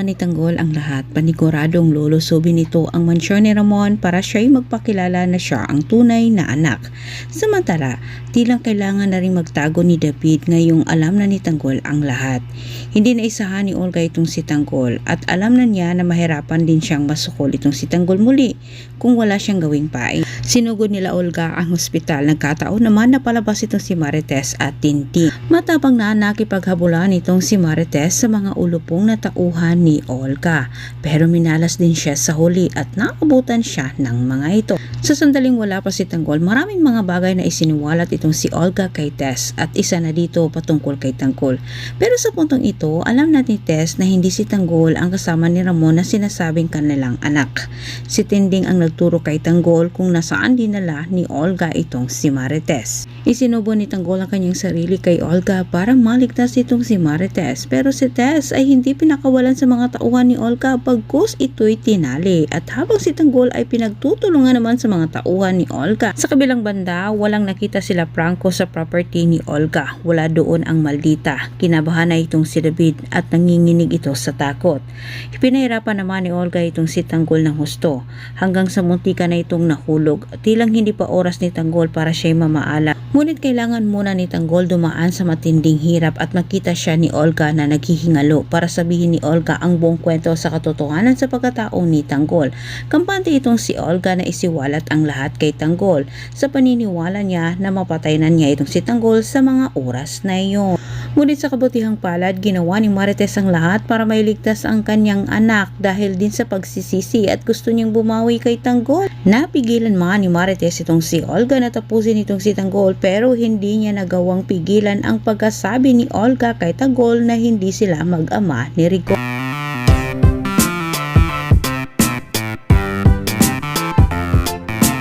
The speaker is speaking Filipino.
ni Tanggol ang lahat, paniguradong lulusobin nito ang mansyon ni Ramon para siya'y magpakilala na siya ang tunay na anak. Samantala, tilang kailangan na rin magtago ni David ngayong alam na ni Tanggol ang lahat. Hindi na isahan ni Olga itong si Tanggol at alam na niya na mahirapan din siyang masukol itong si Tanggol muli kung wala siyang gawing paing. Sinugod nila Olga ang ospital. Nagkataon naman na palabas itong si Marites at Tintin. Matapang na nakipaghabulan itong si Marites sa mga ulupong na tauhan ni Olga. Pero minalas din siya sa huli at naabutan siya ng mga ito. Sa sandaling wala pa si Tanggol, maraming mga bagay na isiniwalat itong si Olga kay Tess at isa na dito patungkol kay Tanggol. Pero sa puntong ito, alam na ni Tess na hindi si Tanggol ang kasama ni Ramon na sinasabing kanilang anak. Si Tinding ang nagturo kay Tanggol kung nasaan dinala ni Olga itong si Marites. Isinubo ni Tanggol ang kanyang sarili kay Olga para maligtas itong si Marites. Pero si Tess ay hindi pinakawalan sa mga tauhan ni Olga pagkus ito'y tinali. At habang si Tanggol ay pinagtutulungan naman sa mga tauhan ni Olga. Sa kabilang banda, walang nakita sila Franco sa property ni Olga. Wala doon ang maldita. Kinabahan na itong si David at nanginginig ito sa takot. Pinahirapan naman ni Olga itong si Tanggol ng husto hanggang sa muntika na itong nahulog. Tilang hindi pa oras ni Tanggol para siya'y mamaala. Ngunit kailangan muna ni Tanggol dumaan sa matinding hirap at makita siya ni Olga na naghihingalo para sabihin ni Olga ang buong kwento sa katotohanan sa pagkatao ni Tanggol. Kampante itong si Olga na isiwalat ang lahat kay Tanggol sa paniniwala niya na mapatay na niya itong si Tanggol sa mga oras na iyon. Ngunit sa kabutihang palad, ginawa ni Marites ang lahat para mailigtas ang kanyang anak dahil din sa pagsisisi at gusto niyang bumawi kay Tanggol. Napigilan man ni Marites itong si Olga na tapusin itong si Tanggol pero hindi niya nagawang pigilan ang pagkasabi ni Olga kay Tanggol na hindi sila mag-ama ni Rico.